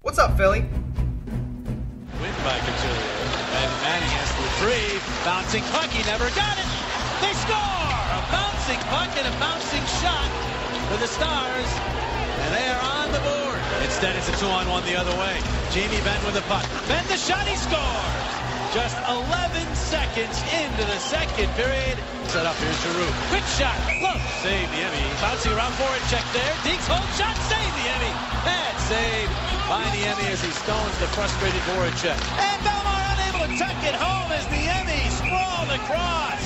What's up, Philly? Win by Couturier. And Manning has the three. Bouncing puck, he never got it. They score! A bouncing puck and a bouncing shot for the Stars. And they are on the board. Instead, it's a 2-on-1 the other way. Jamie Benn with the puck. Benn the shot, he scores! Just 11 seconds into the second period. Set up, here's Giroux. Quick shot, look, save the Emmy. Bouncing around forward, check there. Deeks hold shot, save the Emmy. Bad save by the Emmy as he stones the frustrated Voracek. And Belmar unable to tuck it home as the Emmy sprawled across.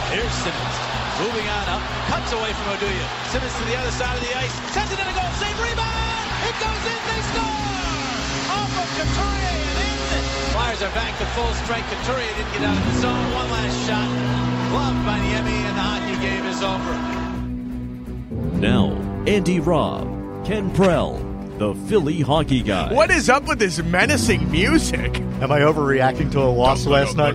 Here's Simmons. Moving on up, cuts away from Oduya. Simmons to the other side of the ice, sends it in a goal, save, rebound! It goes in, they score! Off of Couturier and Anderson. Flyers are back to full strength. Couturier didn't get out of the zone. One last shot, gloved by the Emmy, and the hockey game is over. Now, Andy Robb, Ken Prell, the Philly Hockey Guy. What is up with this menacing music? Am I overreacting to a loss last night?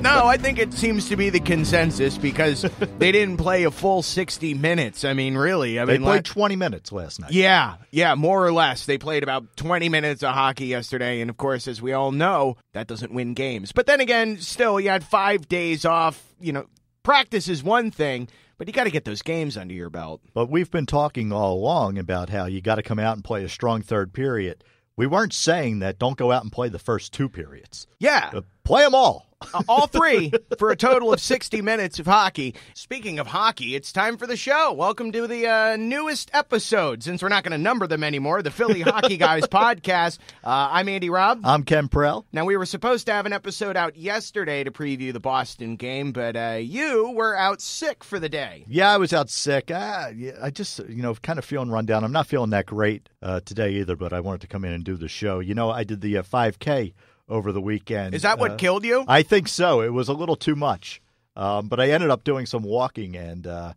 No, I think it seems to be the consensus because they didn't play a full 60 minutes. I mean, really. They played 20 minutes last night. Yeah, more or less. They played about 20 minutes of hockey yesterday, and of course, as we all know, that doesn't win games. But then again, still, you had 5 days off. You know, practice is one thing, but you got to get those games under your belt. But we've been talking all along about how you got to come out and play a strong third period. We weren't saying that don't go out and play the first 2 periods. Yeah. Play them all. All 3 for a total of 60 minutes of hockey. Speaking of hockey, it's time for the show. Welcome to the newest episode, since we're not going to number them anymore, the Philly Hockey Guys podcast. I'm Andy Robb. I'm Ken Prell. Now, we were supposed to have an episode out yesterday to preview the Boston game, but you were out sick for the day. Yeah, I was out sick. I just, kind of feeling run down. I'm not feeling that great today either, but I wanted to come in and do the show. I did the 5K over the weekend. Is that what killed you? I think so. It was a little too much. But I ended up doing some walking, and I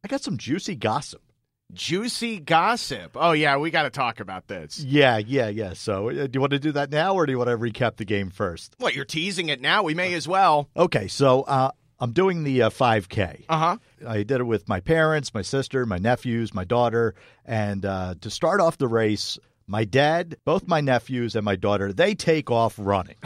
got some juicy gossip. Juicy gossip. Oh, yeah, we got to talk about this. Yeah. So do you want to do that now, or do you want to recap the game first? Well, you're teasing it now. We may as well. Okay, so I'm doing the 5K. Uh-huh. I did it with my parents, my sister, my nephews, my daughter, and to start off the race, my dad, both my nephews, and my daughter, they take off running.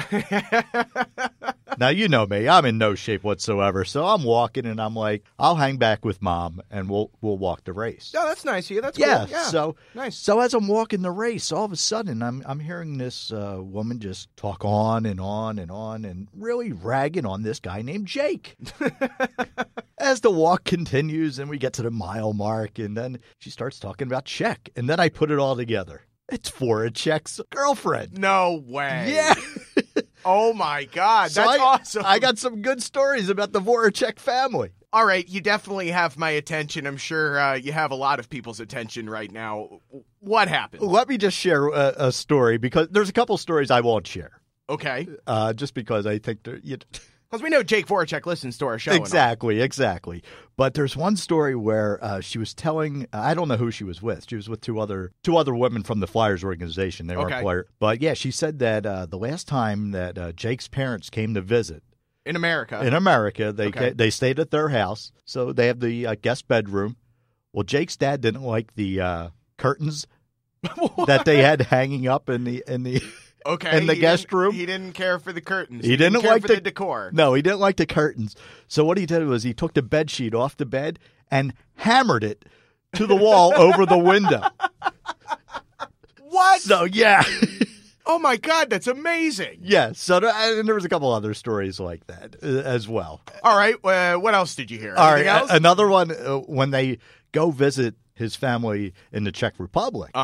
Now, you know me. I'm in no shape whatsoever. So I'm walking, and I'm like, I'll hang back with Mom, and we'll walk the race. Oh, that's nice of you. That's cool. Yeah, So nice. So as I'm walking the race, all of a sudden, I'm hearing this woman just talk on and on and on and really ragging on this guy named Jake. As the walk continues, and we get to the mile mark, and then she starts talking about Czech, and then I put it all together. It's Voracek's girlfriend. No way. Yeah. Oh, my God. That's awesome. I got some good stories about the Voracek family. All right. You definitely have my attention. I'm sure you have a lot of people's attention right now. What happened? Let me just share a story, because there's a couple stories I won't share. Okay. Just because I think because we know Jake Voracek listens to our show. Exactly. But there's one story where she was telling, I don't know who she was with. She was with two other women from the Flyers organization. They weren't players. But yeah, she said that the last time that Jake's parents came to visit in America, they stayed at their house. So they have the guest bedroom. Well, Jake's dad didn't like the curtains that they had hanging up in the Okay. In the guest room. He didn't care for the curtains. He didn't care like for the decor. No, he didn't like the curtains. So what he did was he took the bed sheet off the bed and hammered it to the wall over the window. What? So, yeah. Oh, my God, that's amazing. Yeah, so and there was a couple other stories like that as well. All right, what else did you hear? All Anything right, else? Another one, when they go visit his family in the Czech Republic,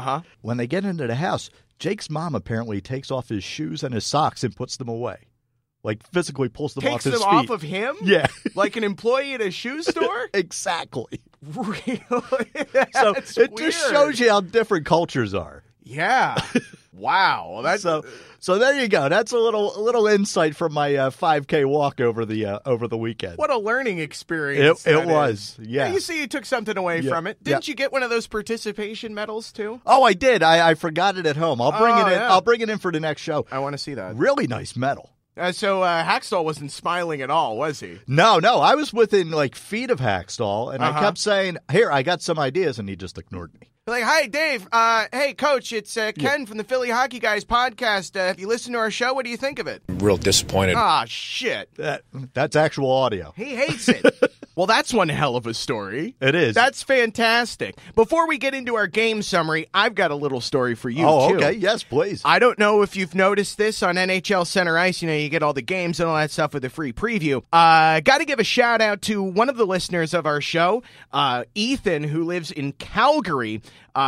when they get into the house, Jake's mom apparently takes off his shoes and his socks and puts them away. Like, physically pulls them off his feet. Takes them off of him? Yeah. Like an employee at a shoe store? Exactly. Really? So it weird. just shows you how different cultures are. Yeah. Wow. That's So there you go. That's a little insight from my 5K walk over the weekend. What a learning experience. It was. Yeah. You see, you took something away from it. Didn't you get one of those participation medals too? Oh, I did. I forgot it at home. I'll bring it in. Yeah. I'll bring it in for the next show. I want to see that. Really nice medal. So Hackstall wasn't smiling at all, was he? No. I was within feet of Hackstall, and I kept saying, "Here, I got some ideas," and he just ignored me. Like, hi, Dave. Hey, Coach, it's Ken from the Philly Hockey Guys podcast. If you listen to our show, what do you think of it? Real disappointed. Ah, shit. That's actual audio. He hates it. Well, that's one hell of a story. It is. That's fantastic. Before we get into our game summary, I've got a little story for you, Oh, too. okay. Yes, please. I don't know if you've noticed this on NHL Center Ice. You know, you get all the games and all that stuff with a free preview. Got to give a shout out to one of the listeners of our show, Ethan, who lives in Calgary.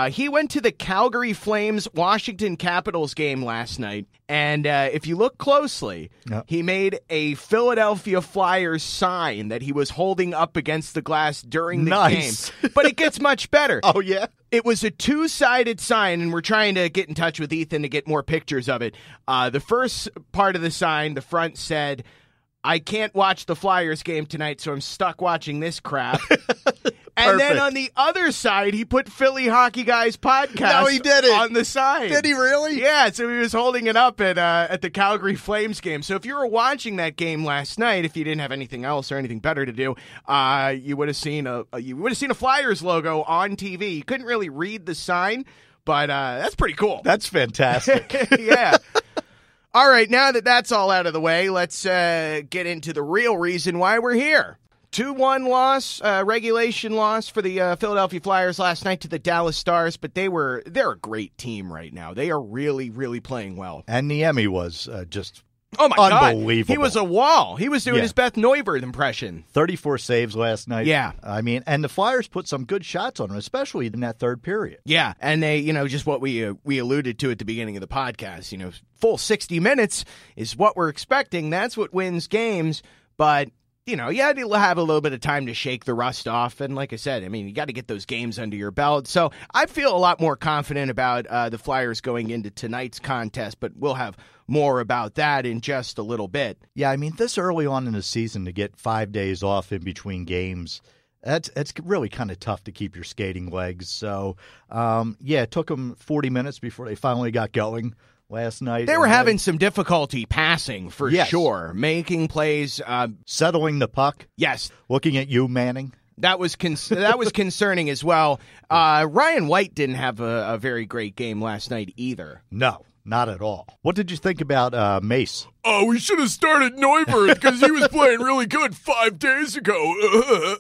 He went to the Calgary Flames Washington Capitals game last night. And if you look closely, he made a Philadelphia Flyers sign that he was holding up against the glass during the game. But it gets much better. Oh, yeah? It was a two-sided sign, and we're trying to get in touch with Ethan to get more pictures of it. The first part of the sign, the front said, "I can't watch the Flyers game tonight, so I'm stuck watching this crap." And then on the other side, he put Philly Hockey Guys podcast No, he did it. on the side. Did he really? Yeah, so he was holding it up at the Calgary Flames game. So if you were watching that game last night, if you didn't have anything else or anything better to do, you would have seen a Flyers logo on TV. You couldn't really read the sign, but that's pretty cool. That's fantastic. Yeah. All right, now that that's all out of the way, let's get into the real reason why we're here. 2-1 loss, regulation loss for the Philadelphia Flyers last night to the Dallas Stars, but they're a great team right now. They are really, really playing well. And Niemi was just Oh, my God. unbelievable. He was a wall. He was doing his Beth Neuvirth impression. 34 saves last night. Yeah. I mean, and the Flyers put some good shots on him, especially in that third period. Yeah, and they, just what we alluded to at the beginning of the podcast, full 60 minutes is what we're expecting. That's what wins games, but you had to have a little bit of time to shake the rust off. And like I said, you got to get those games under your belt. So I feel a lot more confident about the Flyers going into tonight's contest, but we'll have more about that in just a little bit. Yeah, this early on in the season to get 5 days off in between games, it's really kind of tough to keep your skating legs. So, it took them 40 minutes before they finally got going last night. They were having some difficulty passing, for sure. Making plays. Settling the puck. Yes. Looking at you, Manning. That was concerning as well. Ryan White didn't have a very great game last night either. No, not at all. What did you think about Mace? Oh, we should have started Neuvirth because he was playing really good 5 days ago.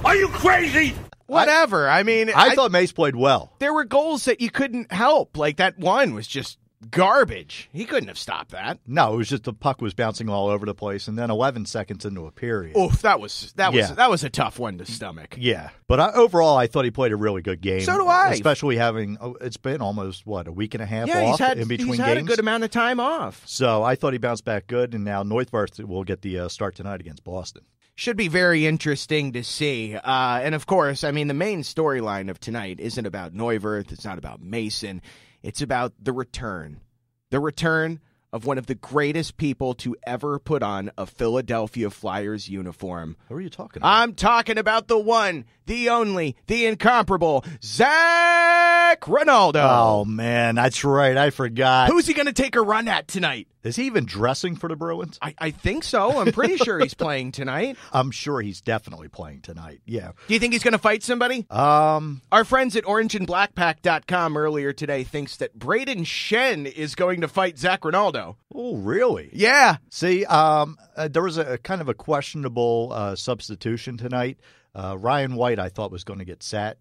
Are you crazy? Whatever. I thought Mace played well. There were goals that you couldn't help. Like that one was just garbage. He couldn't have stopped that. No, it was just the puck was bouncing all over the place, and then 11 seconds into a period. Oof, that was a tough one to stomach. Yeah, but overall, I thought he played a really good game. So do I. Especially it's been almost a week and a half off in between games. He's had a good amount of time off. So I thought he bounced back good, and now Neuvirth will get the start tonight against Boston. Should be very interesting to see. And of course, the main storyline of tonight isn't about Neuvirth. It's not about Mason. It's about the return. The return of one of the greatest people to ever put on a Philadelphia Flyers uniform. Who are you talking about? I'm talking about the one, the only, the incomparable, Zach Ronaldo. Oh, man, that's right. I forgot. Who's he going to take a run at tonight? Is he even dressing for the Bruins? I think so. I'm pretty sure he's playing tonight. I'm sure he's definitely playing tonight, yeah. Do you think he's going to fight somebody? Our friends at orangeandblackpack.com earlier today thinks that Braden Shen is going to fight Zach Ronaldo. Oh, really? Yeah. See, there was a kind of a questionable substitution tonight. Ryan White, I thought, was going to get sat.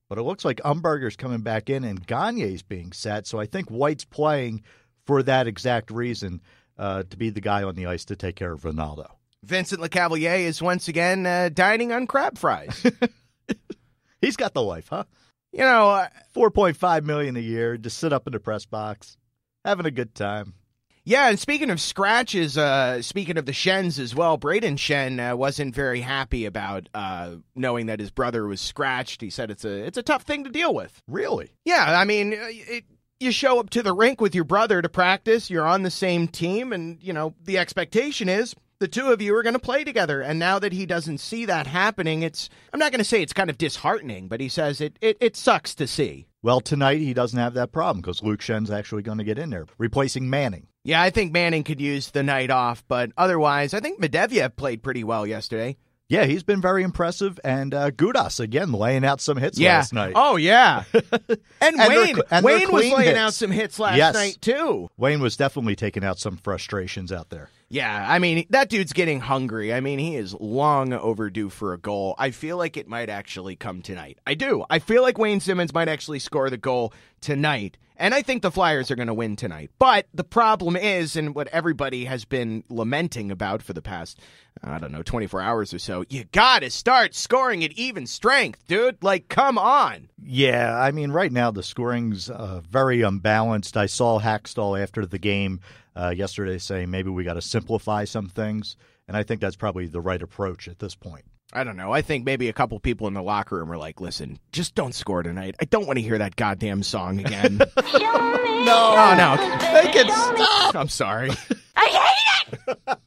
But it looks like Umberger's coming back in and Gagne's being sat. So I think White's playing for that exact reason, to be the guy on the ice to take care of Ronaldo. Vincent LeCavalier is once again dining on crab fries. He's got the life, huh? $4.5 million a year, just sit up in the press box, having a good time. Yeah, and speaking of scratches, speaking of the Shens as well, Braden Shen wasn't very happy about knowing that his brother was scratched. He said it's a tough thing to deal with. Really? Yeah, you show up to the rink with your brother to practice, you're on the same team, and, the expectation is the two of you are going to play together. And now that he doesn't see that happening, I'm not going to say it's kind of disheartening, but he says it sucks to see. Well, tonight he doesn't have that problem because Luke Shen's actually going to get in there, replacing Manning. Yeah, I think Manning could use the night off, but otherwise, I think Medvedev played pretty well yesterday. Yeah, he's been very impressive, and Gudas, again, laying out some hits last night. Oh, yeah. And Wayne was laying out some hits last night, too. Wayne was definitely taking out some frustrations out there. Yeah, I mean, that dude's getting hungry. I mean, he is long overdue for a goal. I feel like it might actually come tonight. I do. I feel like Wayne Simmons might actually score the goal tonight. And I think the Flyers are going to win tonight. But the problem is, and what everybody has been lamenting about for the past, 24 hours or so, you got to start scoring at even strength, dude. Like, come on. Yeah, I mean, right now the scoring's very unbalanced. I saw Hackstall after the game yesterday saying maybe we got to simplify some things. And I think that's probably the right approach at this point. I don't know. I think maybe a couple people in the locker room are like, listen, just don't score tonight. I don't want to hear that goddamn song again. No. Make it stop. I'm sorry. I hate it!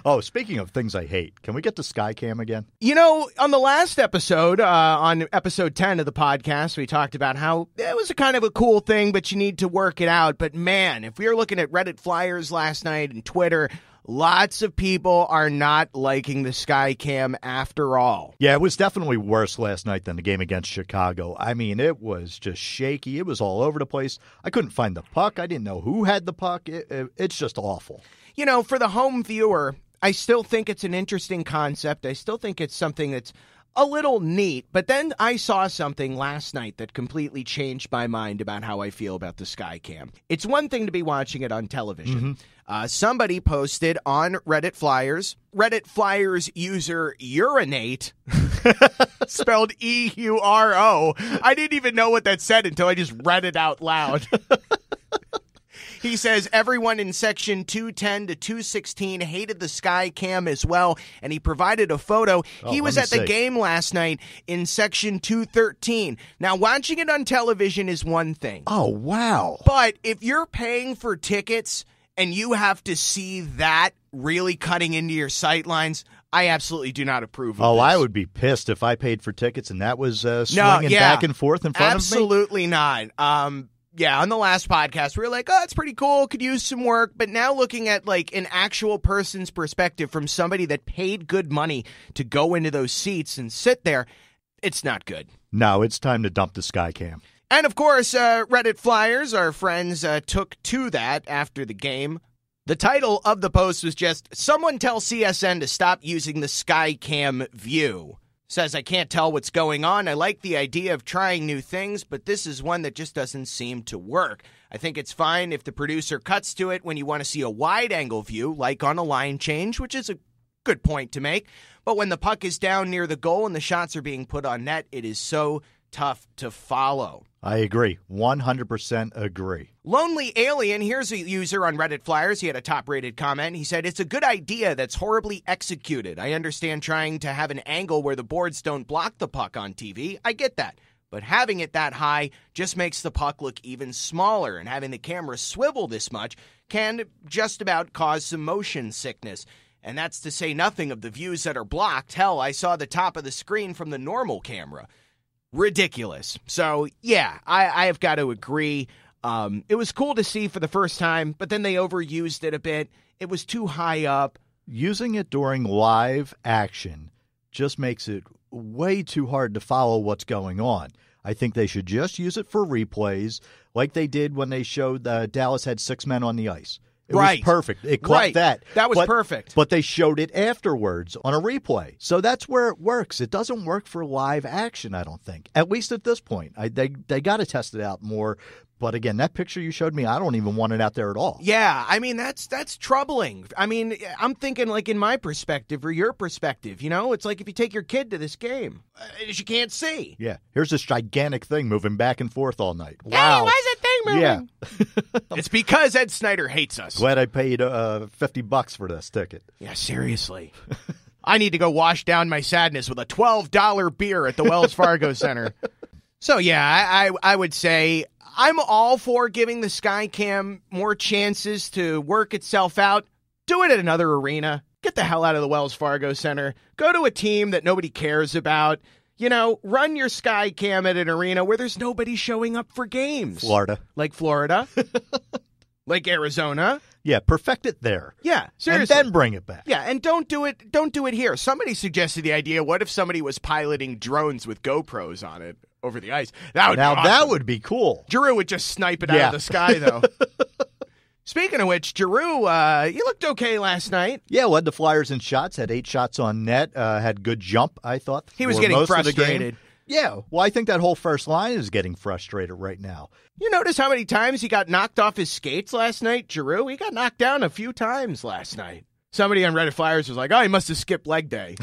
Oh, speaking of things I hate, can we get to Skycam again? You know, on the last episode, on episode 10 of the podcast, we talked about how it was a kind of a cool thing, but you need to work it out. But man, if we were looking at Reddit Flyers last night and Twitter, lots of people are not liking the Skycam after all. Yeah, it was definitely worse last night than the game against Chicago. I mean, it was just shaky. It was all over the place. I couldn't find the puck. I didn't know who had the puck. It's just awful. You know, for the home viewer, I still think it's an interesting concept. I still think it's something that's a little neat. But then I saw something last night that completely changed my mind about how I feel about the Skycam. It's one thing to be watching it on television. Somebody posted on Reddit Flyers user urinate, spelled E-U-R-O. I didn't even know what that said until I just read it out loud. He says everyone in section 210 to 216 hated the Skycam as well, and he provided a photo. He was at the game last night in section 213. Now, watching it on television is one thing. Oh, wow. But if you're paying for tickets and you have to see that really cutting into your sightlines, I absolutely do not approve of this. I would be pissed if I paid for tickets and that was swinging back and forth in front of me. Absolutely not. Yeah, on the last podcast, we were like, oh, it's pretty cool, could use some work. But now looking at like an actual person's perspective from somebody that paid good money to go into those seats and sit there, it's not good. No, it's time to dump the Skycam. And of course, Reddit Flyers, our friends, took to that after the game. The title of the post was just, someone tell CSN to stop using the Skycam view. Says, I can't tell what's going on. I like the idea of trying new things, but this is one that just doesn't seem to work. I think it's fine if the producer cuts to it when you want to see a wide-angle view, like on a line change, which is a good point to make. But when the puck is down near the goal and the shots are being put on net, it is so tough to follow. I agree. 100% agree. Lonely Alien, here's a user on Reddit Flyers. He had a top-rated comment. He said, it's a good idea that's horribly executed. I understand trying to have an angle where the boards don't block the puck on TV. I get that. But having it that high just makes the puck look even smaller, and having the camera swivel this much can just about cause some motion sickness. And that's to say nothing of the views that are blocked. Hell, I saw the top of the screen from the normal camera. Ridiculous. So, yeah, I have got to agree. It was cool to see for the first time, but then they overused it a bit. It was too high up. Using it during live action just makes it way too hard to follow what's going on. I think they should just use it for replays like they did when they showed Dallas had 6 men on the ice. It was perfect. It caught that. That was perfect. But they showed it afterwards on a replay. So that's where it works. It doesn't work for live action, I don't think. At least at this point. They got to test it out more. But again, that picture you showed me, I don't even want it out there at all. Yeah, I mean, that's troubling. I mean, I'm thinking like in my perspective or your perspective, you know? It's like if you take your kid to this game, you can't see. Yeah, here's this gigantic thing moving back and forth all night. Wow. Hey, why is that thing moving? Yeah. It's because Ed Snyder hates us. Glad I paid $50 for this ticket. Yeah, seriously. I need to go wash down my sadness with a $12 beer at the Wells Fargo Center. So, yeah, I would say I'm all for giving the Skycam more chances to work itself out. Do it at another arena. Get the hell out of the Wells Fargo Center. Go to a team that nobody cares about. You know, run your Skycam at an arena where there's nobody showing up for games. Florida. Like Florida. Like Arizona. Yeah, perfect it there. Yeah, seriously. And then bring it back. Yeah, and don't do it here. Somebody suggested the idea, what if somebody was piloting drones with GoPros on it over the ice? That would be awesome. That would be cool. Giroux would just snipe it out of the sky, though. Speaking of which, Giroux, you looked okay last night. Yeah, led the Flyers in shots, had 8 shots on net, had good jump, I thought. He was getting frustrated. Yeah, well, I think that whole first line is getting frustrated right now. You notice how many times he got knocked off his skates last night, Giroux? He got knocked down a few times last night. Somebody on Reddit Flyers was like, oh, he must have skipped leg day.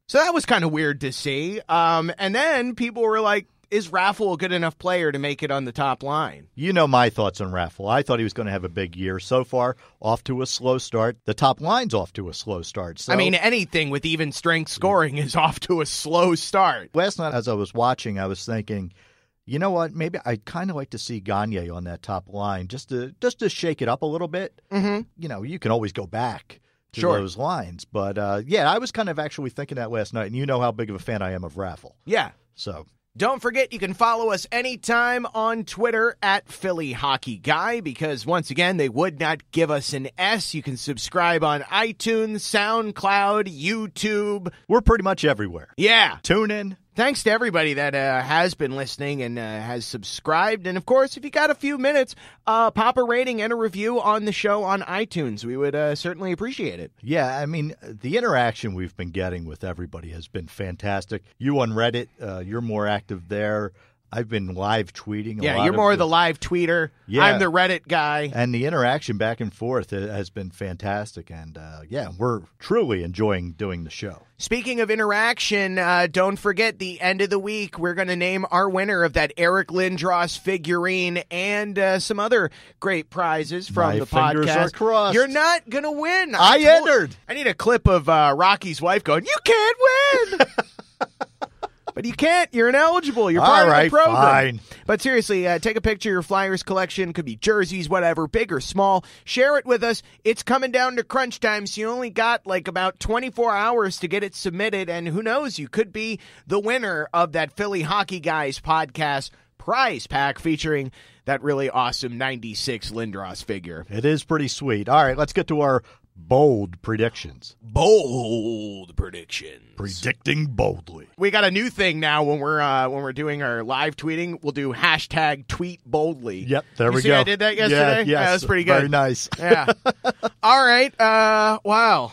So that was kind of weird to see. And then people were like, is Raffle a good enough player to make it on the top line? You know my thoughts on Raffle. I thought he was going to have a big year. So far, off to a slow start. The top line's off to a slow start. So, I mean, anything with even strength scoring is off to a slow start. Last night, as I was watching, I was thinking, you know what? Maybe I'd kind of like to see Gagne on that top line just to shake it up a little bit. Mm-hmm. You know, you can always go back to Sure. those lines. But, yeah, I was kind of actually thinking that last night, and you know how big of a fan I am of Raffle. Yeah. So... Don't forget, you can follow us anytime on Twitter at Philly Hockey Guy, because once again, they would not give us an S. You can subscribe on iTunes, SoundCloud, YouTube. We're pretty much everywhere. Yeah. Tune in. Thanks to everybody that has been listening and has subscribed. And, of course, if you got a few minutes, pop a rating and a review on the show on iTunes. We would certainly appreciate it. Yeah, I mean, the interaction we've been getting with everybody has been fantastic. You on Reddit, you're more active there. I've been live tweeting. Yeah, you're more the live tweeter. Yeah. I'm the Reddit guy. And the interaction back and forth has been fantastic. And, yeah, we're truly enjoying doing the show. Speaking of interaction, don't forget the end of the week, we're going to name our winner of that Eric Lindros figurine and some other great prizes from My the fingers podcast. are crossed. You're not going to win. I entered. I need a clip of Rocky's wife going, you can't win. But you can't. You're ineligible. You're part of the program. Fine. But seriously, take a picture of your Flyers collection. Could be jerseys, whatever, big or small. Share it with us. It's coming down to crunch time, so you only got like about 24 hours to get it submitted. And who knows, you could be the winner of that Philly Hockey Guys podcast prize pack featuring that really awesome 96 Lindros figure. It is pretty sweet. All right, let's get to our bold predictions. Bold predictions. Predicting boldly. We got a new thing now when we're doing our live tweeting. We'll do hashtag tweet boldly. Yep, there we You see go. I did that yesterday? Yeah, That's pretty good. Very nice. Yeah. All right. Wow.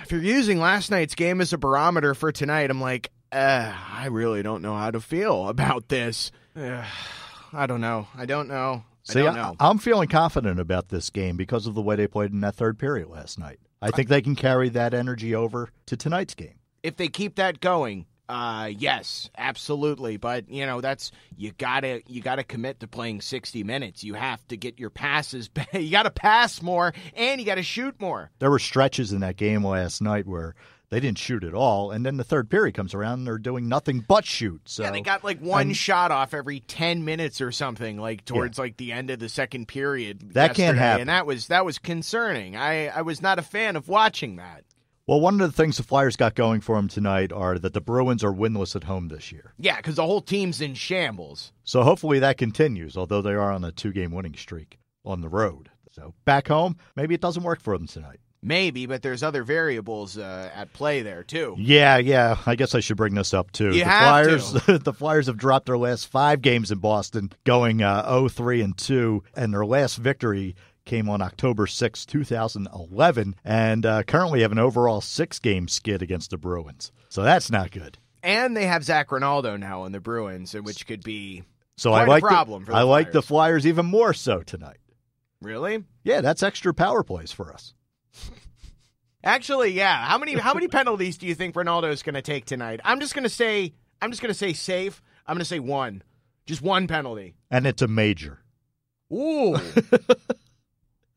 If you're using last night's game as a barometer for tonight, I'm like, I really don't know how to feel about this. I don't know. I don't know. See, I don't know. I'm feeling confident about this game because of the way they played in that third period last night. I think they can carry that energy over to tonight's game. If they keep that going, yes, absolutely. But that's you gotta commit to playing 60 minutes. You have to get your passes. You gotta pass more, and you gotta shoot more. There were stretches in that game last night where they didn't shoot at all, and then the third period comes around and they're doing nothing but shoot. So yeah, they got like one shot off every 10 minutes or something, like towards like the end of the second period. That can't happen, and that was concerning. I was not a fan of watching that. Well, one of the things the Flyers got going for them tonight are that the Bruins are winless at home this year. Yeah, because the whole team's in shambles. So hopefully that continues, although they are on a 2-game winning streak on the road. So back home, maybe it doesn't work for them tonight. Maybe, but there's other variables at play there, too. Yeah. I guess I should bring this up, too. The Flyers have dropped their last 5 games in Boston, going 0-3-2, and their last victory came on October 6, 2011, and currently have an overall 6-game skid against the Bruins. So that's not good. And they have Zach Rinaldo now on the Bruins, which could be so quite a problem for the I Flyers. like the Flyers even more so tonight. Really? Yeah, that's extra power plays for us. Actually, yeah. How many penalties do you think Ronaldo is going to take tonight? I'm just going to say safe. I'm going to say 1. Just 1 penalty. And it's a major. Ooh.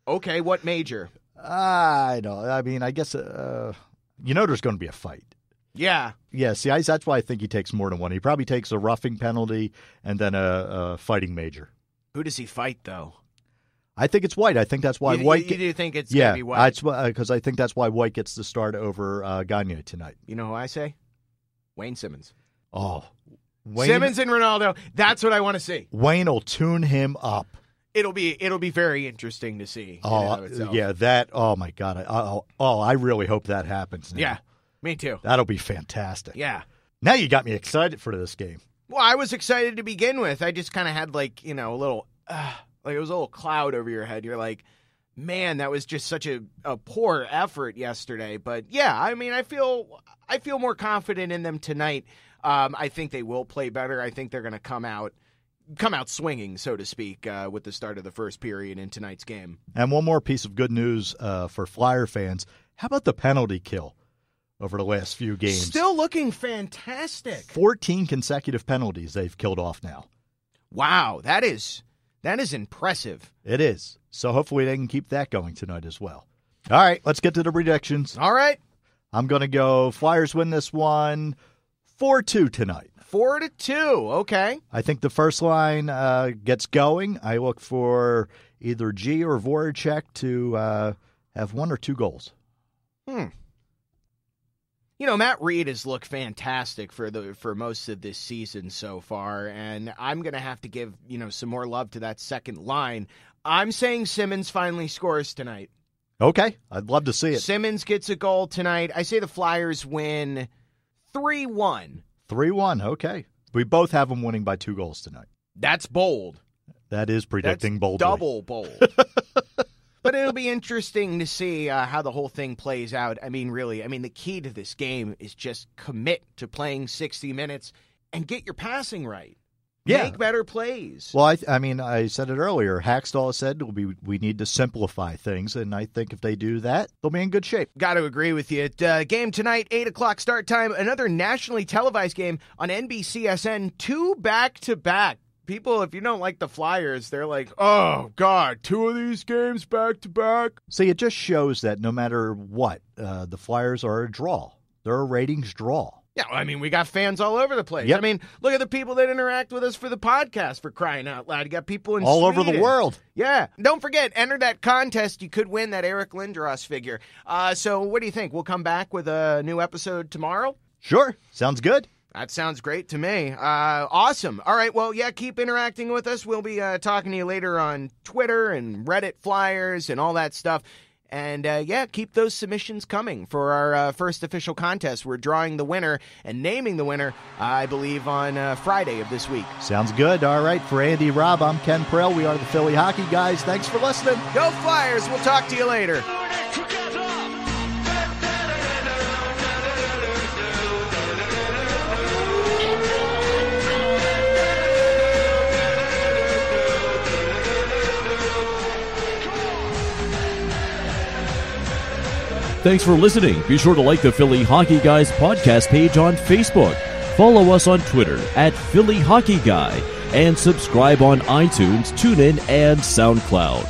Okay, what major? I don't. I mean, I guess there's going to be a fight. Yeah. Yeah, see, that's why I think he takes more than 1. He probably takes a roughing penalty and then a fighting major. Who does he fight, though? I think it's White. I think that's why White... You do think it's going to be White? Yeah, because I think that's why White gets the start over Gagne tonight. You know who I say? Wayne Simmons. Oh, Simmons and Ronaldo. That's what I want to see. Wayne will tune him up. It'll be very interesting to see. in and of itself. Yeah, that. Oh my God. I really hope that happens now. Yeah, me too. That'll be fantastic. Yeah. Now you got me excited for this game. Well, I was excited to begin with. I just kind of had a little, like it was a little cloud over your head. You're like, man, that was just such a poor effort yesterday. But yeah, I mean, I feel more confident in them tonight. I think they will play better. I think they're going to come out swinging, so to speak, with the start of the first period in tonight's game. And one more piece of good news for Flyer fans. How about the penalty kill over the last few games? Still looking fantastic. 14 consecutive penalties they've killed off now. Wow, that is impressive. It is. So hopefully they can keep that going tonight as well. All right, let's get to the predictions. All right. I'm going to go Flyers win this one 4-2 tonight. 4-2, okay. I think the first line gets going. I look for either G or Voracek to have 1 or 2 goals. Matt Reed has looked fantastic for most of this season so far, and I'm going to have to give, some more love to that second line. I'm saying Simmons finally scores tonight. Okay, I'd love to see it. Simmons gets a goal tonight. I say the Flyers win 3-1. 3-1, okay. We both have them winning by 2 goals tonight. That's bold. That is predicting boldly. Double bold. But it'll be interesting to see how the whole thing plays out. I mean, really, the key to this game is just commit to playing 60 minutes and get your passing right. Yeah. Make better plays. Well, I said it earlier. Hackstall said we need to simplify things, and I think if they do that, they'll be in good shape. Got to agree with you. Game tonight, 8 o'clock start time. Another nationally televised game on NBCSN. 2 back-to-back. People, if you don't like the Flyers, they're like, oh, God, 2 of these games back-to-back. See, it just shows that no matter what, the Flyers are a draw. They're a ratings draw. Yeah, we got fans all over the place. Yep. Look at the people that interact with us for the podcast, for crying out loud. You got people in all Sweden. over the world. Yeah. Don't forget, enter that contest. You could win that Eric Lindros figure. So what do you think? We'll come back with a new episode tomorrow? Sure. Sounds good. That sounds great to me. Awesome. All right, well, yeah, keep interacting with us. We'll be talking to you later on Twitter and Reddit Flyers and all that stuff. And, keep those submissions coming for our first official contest. We're drawing the winner and naming the winner, I believe, on Friday of this week. Sounds good. All right. For Andy, Rob, I'm Ken Prell. We are the Philly Hockey Guys. Thanks for listening. Go Flyers. We'll talk to you later. Thanks for listening. Be sure to like the Philly Hockey Guys podcast page on Facebook. Follow us on Twitter at Philly Hockey Guy and subscribe on iTunes, TuneIn, and SoundCloud.